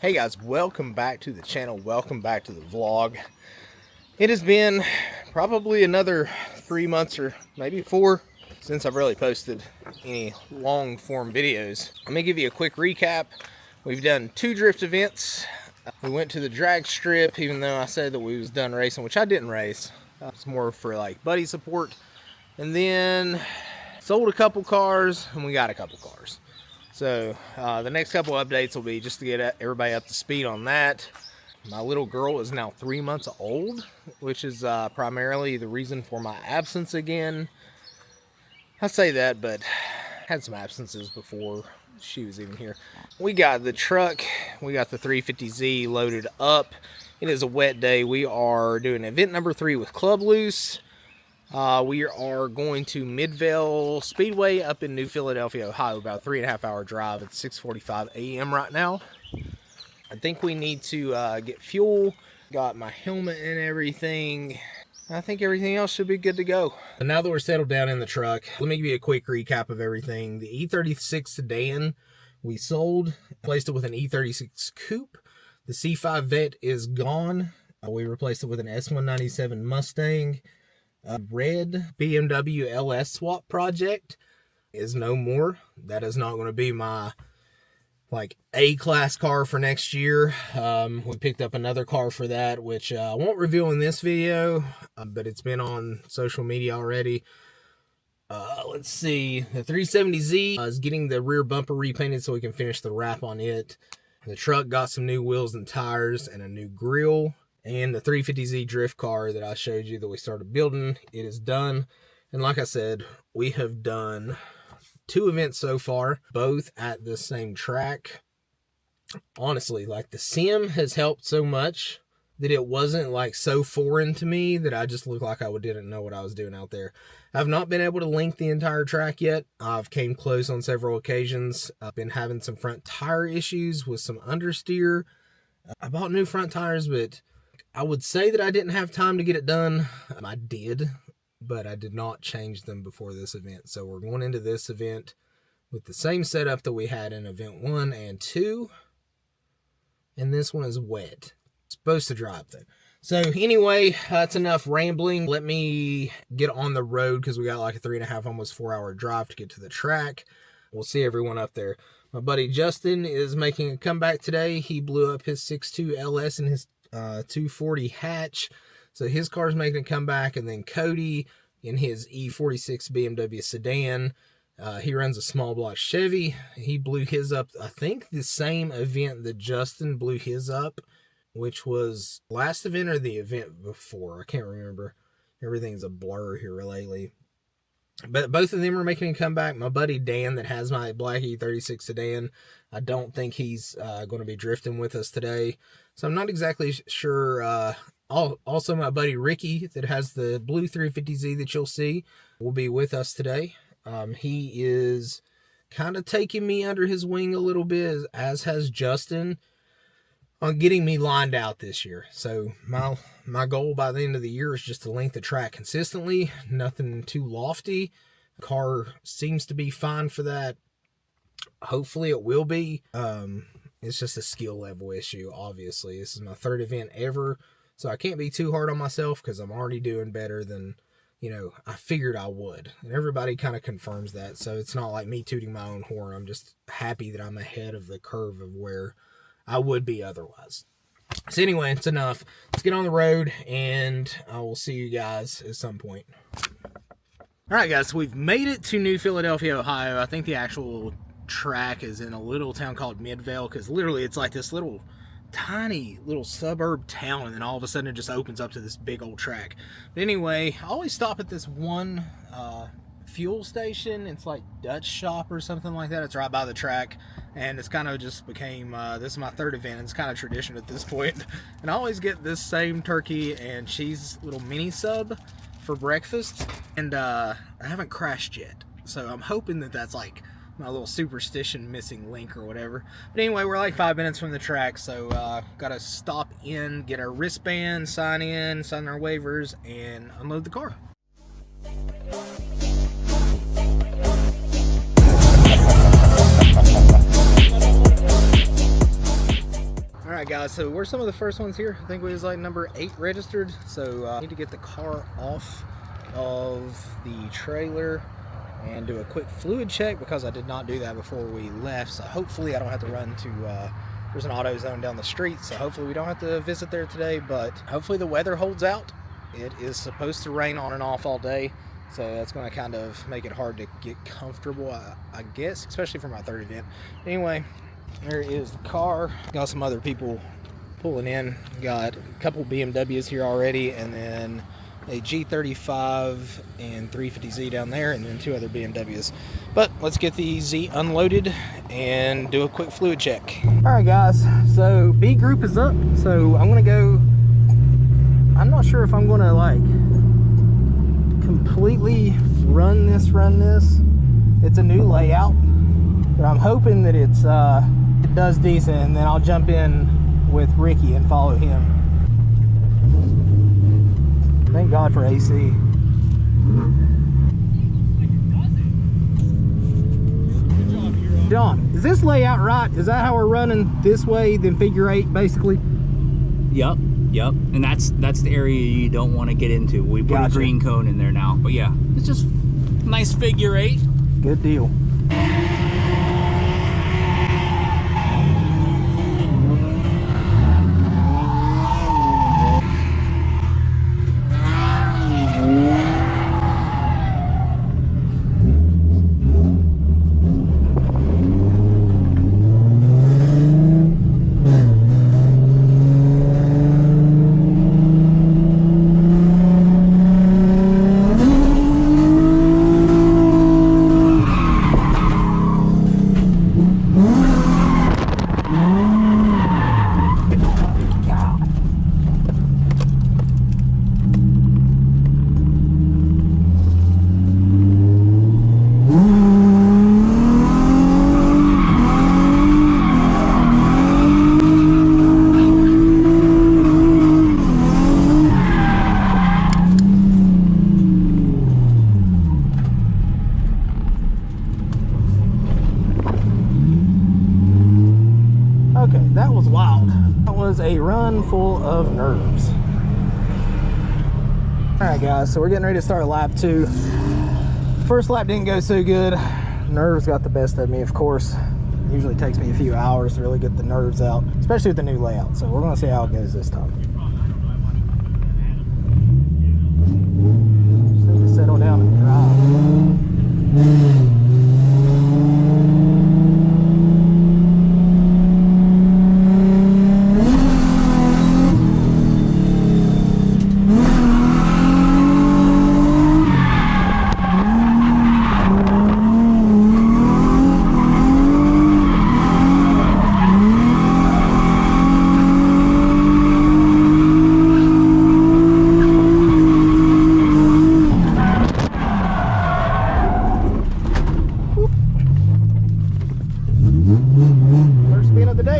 Hey guys, welcome back to the channel. Welcome back to the vlog. It has been probably another 3 months or maybe 4 since I've really posted any long form videos. Let me give you a quick recap. We've done 2 drift events. We went to the drag strip, even though I said that we was done racing, which I didn't race. It's more for like buddy support. And then sold a couple cars and we got a couple cars. So the next couple updates will be just to get everybody up to speed on that. My little girl is now 3 months old, which is primarily the reason for my absence again. I say that, but I had some absences before she was even here. We got the truck, we got the 350Z loaded up. It is a wet day. We are doing event number 3 with Club Loose. We are going to Midvale Speedway up in New Philadelphia, Ohio, about a 3.5 hour drive. It's 6:45 a.m. right now. I think we need to get fuel. Got my helmet and everything. I think everything else should be good to go. And now that we're settled down in the truck, let me give you a quick recap of everything. The E36 sedan we sold, replaced it with an E36 coupe. The C5 Vet is gone. We replaced it with an S197 Mustang. Red BMW LS swap project is no more. That is not going to be my like A-class car for next year. We picked up another car for that, which I won't reveal in this video, but it's been on social media already. Let's see, the 370Z is getting the rear bumper repainted so we can finish the wrap on it. The truck got some new wheels and tires and a new grill. And the 350Z drift car that I showed you that we started building, it is done. And like I said, we have done 2 events so far, both at the same track. Honestly, like the sim has helped so much that it wasn't like so foreign to me that I just looked like I didn't know what I was doing out there. I've not been able to link the entire track yet. I've came close on several occasions. I've been having some front tire issues with some understeer. I bought new front tires, but I would say that I didn't have time to get it done. I did, but I did not change them before this event. So we're going into this event with the same setup that we had in event 1 and 2. And this one is wet. It's supposed to drive though. So anyway, that's enough rambling. Let me get on the road because we got like a 3.5, almost 4 hour drive to get to the track. We'll see everyone up there. My buddy Justin is making a comeback today. He blew up his 6.2 LS and his 240 hatch, so his car's making a comeback. And then Cody in his E46 BMW sedan, he runs a small block Chevy. He blew his up, I think the same event that Justin blew his up, which was last event or the event before, I can't remember. Everything's a blur here lately. But both of them are making a comeback. My buddy Dan that has my black E36 sedan, I don't think he's going to be drifting with us today. So I'm not exactly sure. Also, my buddy Ricky that has the blue 350Z that you'll see will be with us today. He is kind of taking me under his wing a little bit, as has Justin, on getting me lined out this year. So my goal by the end of the year is just to length the track consistently, nothing too lofty. The car seems to be fine for that. Hopefully it will be. It's just a skill level issue, obviously. This is my 3rd event ever, so I can't be too hard on myself because I'm already doing better than, I figured I would. And everybody kind of confirms that, so it's not like me tooting my own horn. I'm just happy that I'm ahead of the curve of where I would be otherwise. So anyway, it's enough. Let's get on the road, and I will see you guys at some point. All right, guys, so we've made it to New Philadelphia, Ohio. I think the actual track is in a little town called Midvale, because literally it's like this little tiny little suburb town, and then all of a sudden it just opens up to this big old track. But anyway, I always stop at this one fuel station. It's like Dutch Shop or something like that. It's right by the track, and it's kind of just became this is my 3rd event. It's kind of tradition at this point. And I always get this same turkey and cheese little mini sub for breakfast, and I haven't crashed yet, so I'm hoping that that's like my little superstition missing link or whatever. But anyway, we're like 5 minutes from the track, so gotta stop in, get our wristband, sign our waivers, and unload the car. All right, guys, so we're some of the first ones here. I think we was like number 8 registered. So I need to get the car off of the trailer and do a quick fluid check because I did not do that before we left. So hopefully I don't have to run to, there's an AutoZone down the street. So hopefully we don't have to visit there today, but hopefully the weather holds out. It is supposed to rain on and off all day. So that's going to kind of make it hard to get comfortable, I guess, especially for my third event. Anyway, there is the car. Got some other people pulling in. Got a couple BMWs here already, and then a G35 and 350Z down there, and then 2 other BMWs. But let's get the Z unloaded and do a quick fluid check. All right, guys, so B group is up. So I'm going to go, I'm not sure if I'm going to like completely run this. It's a new layout, but I'm hoping that it does decent, and then I'll jump in with Ricky and follow him. Thank God for AC. John, is this layout right? Is that how we're running this way, then figure 8 basically? Yep. And that's the area you don't want to get into. We put a green cone in there now. But yeah, it's just nice figure 8. Good deal. Okay, that was wild. That was a run full of nerves. Alright guys, so we're getting ready to start lap 2. First lap didn't go so good. Nerves got the best of me, of course. It usually takes me a few hours to really get the nerves out, especially with the new layout. So we're going to see how it goes this time. Just need to settle down and drive.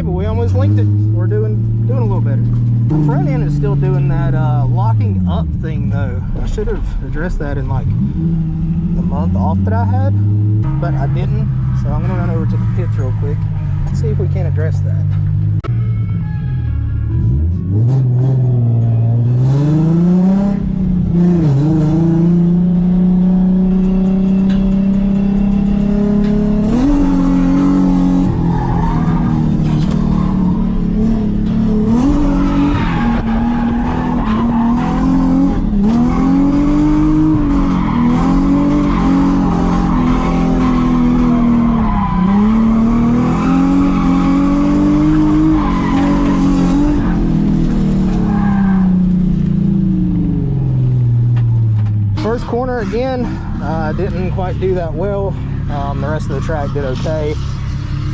But we almost linked it. We're doing a little better. The front end is still doing that locking up thing though. I should have addressed that in like the month off that I had, but I didn't. So I'm gonna run over to the pits real quick and see if we can address that. First corner again, didn't quite do that well. The rest of the track did okay.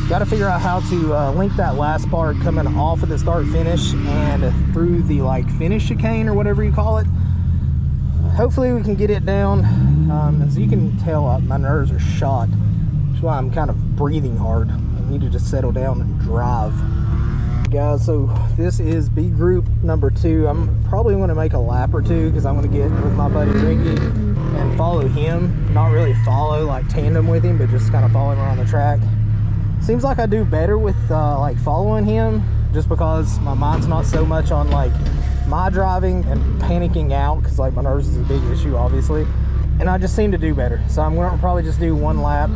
Got to figure out how to link that last part coming off of the start finish and through the like finish chicane or whatever you call it. Hopefully we can get it down. As you can tell, my nerves are shot. That's why I'm kind of breathing hard. I need to just settle down and drive. Guys, so this is B group number 2. I'm probably going to make a lap or 2 because I'm going to get with my buddy Ricky and follow him. Not really follow like tandem with him, but just kind of follow him around the track. Seems like I do better with like following him just because my mind's not so much on like my driving and panicking out, because like my nerves is a big issue obviously, and I just seem to do better. So I'm gonna probably just do 1 lap,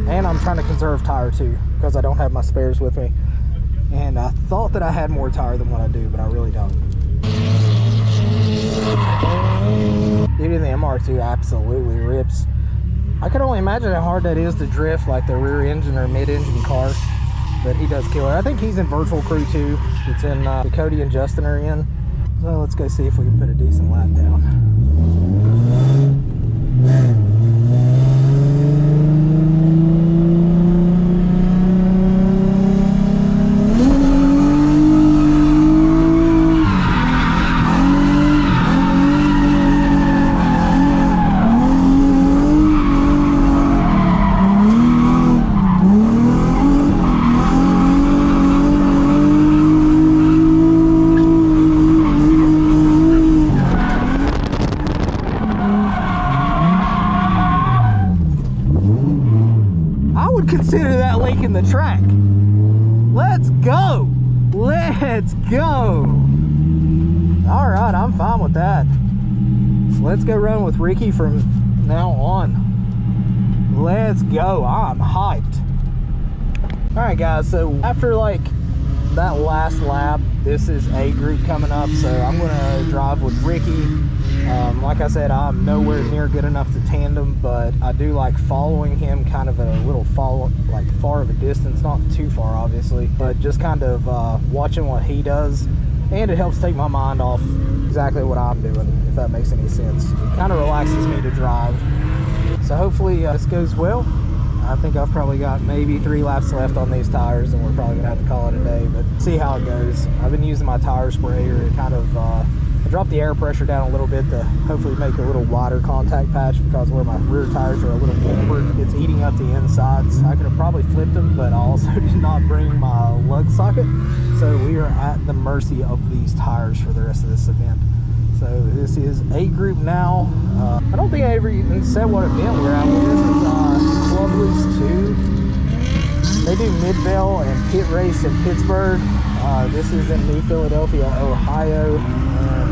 and I'm trying to conserve tire too, because I don't have my spares with me, and I thought that I had more tire than what I do, but I really don't. Dude, in the MR2 absolutely rips. I could only imagine how hard that is to drift like the rear engine or mid-engine car, but he does kill it. I think he's in virtual crew too. It's in Cody and Justin are in. So let's go see if we can put a decent lap down. Consider that leaking the track. Let's go. Let's go. All right, I'm fine with that. So let's go run with Ricky from now on. Let's go. I'm hyped. All right, guys. So after like that last lap, this is A group coming up. So I'm gonna drive with Ricky. Like I said, I'm nowhere near good enough to tandem, but I do like following him kind of a little like far of a distance, not too far obviously, but just kind of watching what he does, and it helps take my mind off exactly what I'm doing, if that makes any sense. It kind of relaxes me to drive. So hopefully this goes well. I think I've probably got maybe 3 laps left on these tires, and we're probably gonna have to call it a day, but see how it goes. I've been using my tire sprayer to kind of I dropped the air pressure down a little bit to hopefully make a little wider contact patch, because where my rear tires are a little hampered, it's eating up the insides. I could have probably flipped them, but I also did not bring my lug socket. So we are at the mercy of these tires for the rest of this event. So this is A group now. I don't think I ever even said what event we're at. This is Club Loose 2. They do Midvale and Pit Race in Pittsburgh. This is in New Philadelphia, Ohio.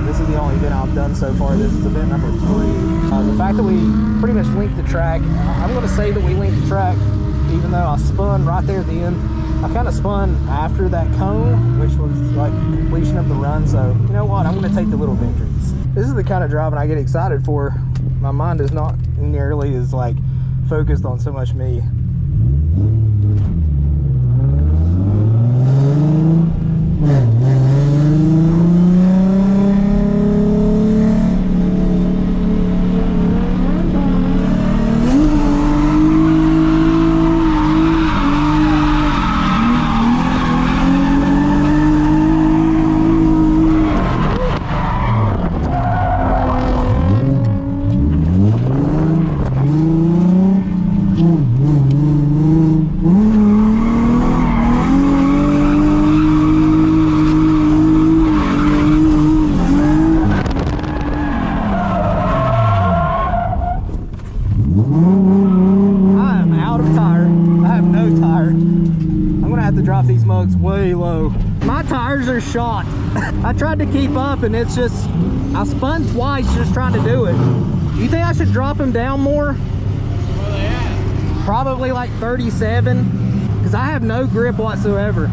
This is the only event I've done so far. This is event number 3. The fact that we pretty much linked the track, I'm going to say that we linked the track, even though I spun right there at the end. I kind of spun after that cone, which was like completion of the run. So you know what? I'm going to take the little victories. This is the kind of driving I get excited for. My mind is not nearly as like focused on so much me. Way low. My tires are shot. I tried to keep up, and it's just, I spun twice just trying to do it. You think I should drop them down more? Where are they at? Probably like 37, because I have no grip whatsoever.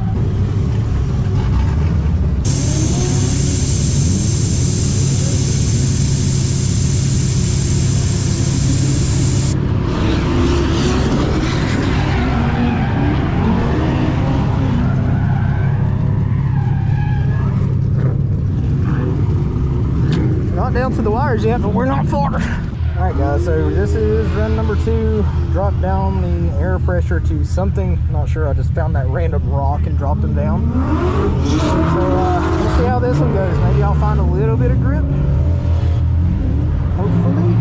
Down to the wires yet, but we're not far. All right, guys, so this is run number 2. Drop down the air pressure to something, not sure. I just found that random rock and dropped them down. So we'll see how this one goes. Maybe I'll find a little bit of grip, hopefully.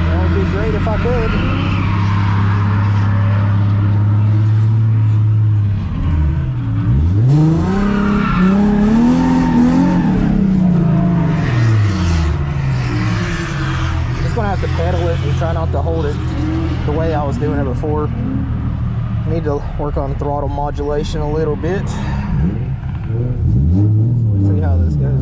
That would be great if I could. Gonna have to pedal it and try not to hold it the way I was doing it before. I need need to work on throttle modulation a little bit. So let's see how this goes.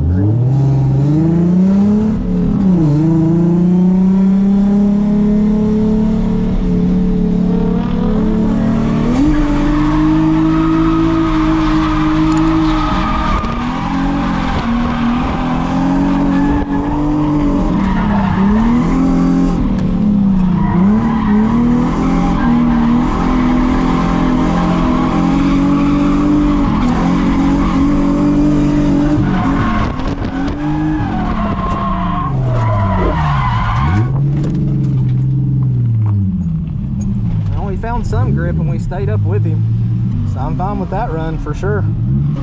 Found some grip and we stayed up with him, so I'm fine with that run for sure.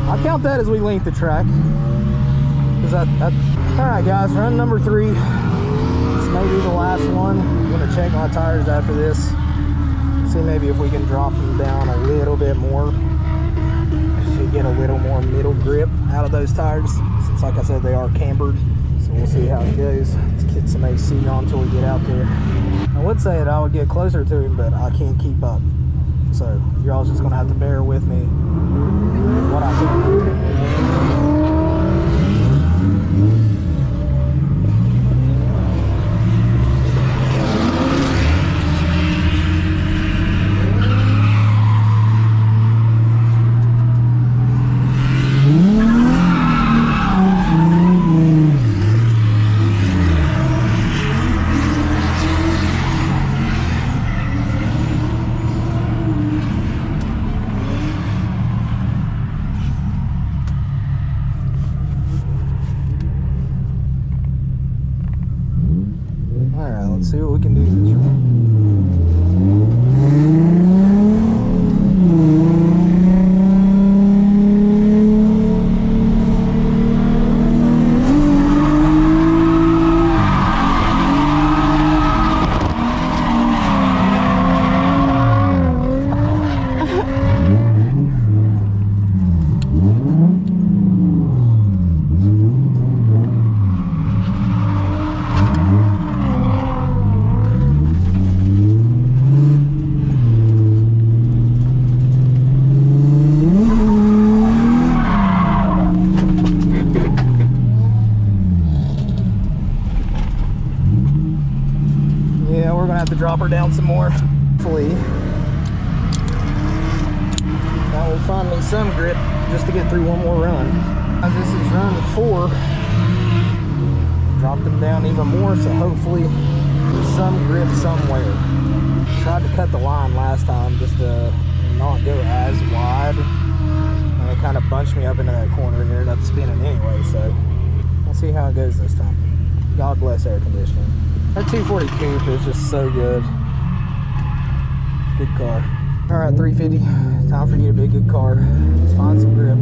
I count that as we length the track. All right guys, run number 3. This may be the last one. I'm gonna check my tires after this, see maybe if we can drop them down a little bit more. Should get a little more middle grip out of those tires, since like I said they are cambered. So we'll see how it goes. Let's get some AC on until we get out there. I would say that I would get closer to him, but I can't keep up. So you're all just gonna have to bear with me what I do. Let's see what we can do this run. Have to drop her down some more. Hopefully that will find me some grip just to get through one more run. As this is run 4, drop them down even more, so hopefully there's some grip somewhere. Tried to cut the line last time just to not go as wide, and it kind of bunched me up into that corner and ended up spinning anyway, so we'll see how it goes this time. God bless air conditioning. That 240 coupe is just so good. Good car. All right, 350. Time for you to be a good car. Let's find some grip.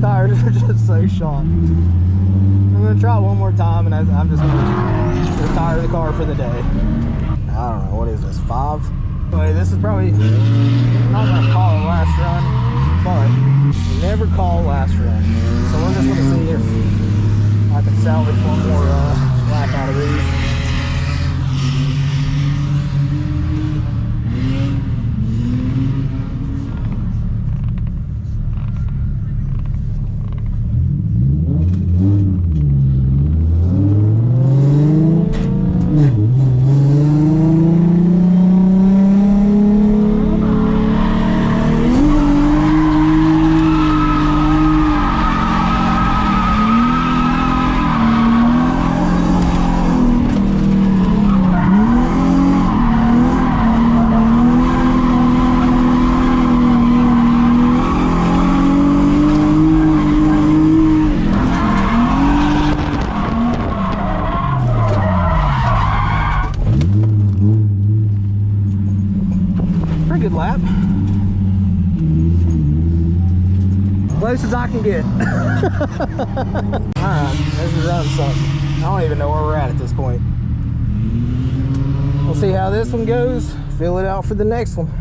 Tires are just so shot. I'm gonna try one more time, and I'm just gonna retire the car for the day. I don't know, what is this, 5? Anyway, this is probably not gonna call a last run, but you never call last run. So we're just gonna see if I can salvage one more lap out of these. a good lap. Close as I can get. Alright, let's run something. I don't even know where we're at this point. We'll see how this one goes. Fill it out for the next one.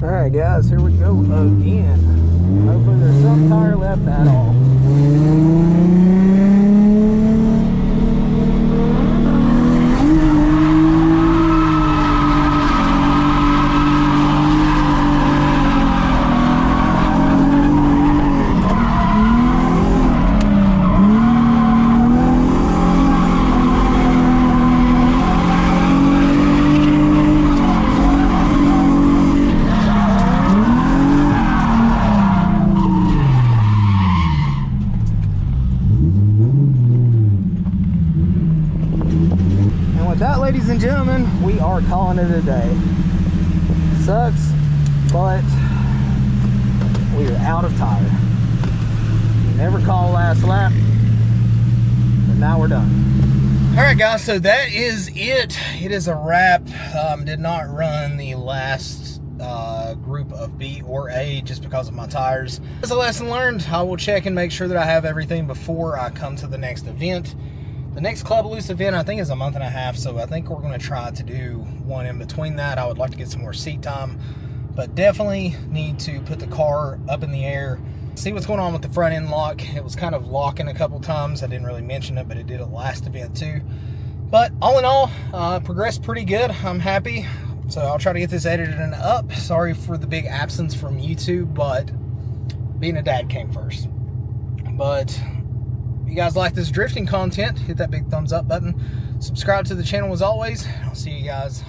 Alright guys, here we go again. Hopefully there's some tire left at all. Ladies and gentlemen, we are calling it a day. Sucks, but we are out of tire. Never call last lap, but now we're done. All right, guys, so that is it. It is a wrap. Did not run the last group of B or A just because of my tires. As a lesson learned, I will check and make sure that I have everything before I come to the next event. The next Club Loose event, I think, is a month and a half, so I think we're going to try to do one in between that. I would like to get some more seat time, but definitely need to put the car up in the air, see what's going on with the front end lock. It was kind of locking a couple times. I didn't really mention it, but it did at last event too. But all in all, progressed pretty good. I'm happy, so I'll try to get this edited and up. Sorry for the big absence from YouTube, but being a dad came first. But if you guys like this drifting content, hit that big thumbs up button. Subscribe to the channel as always. I'll see you guys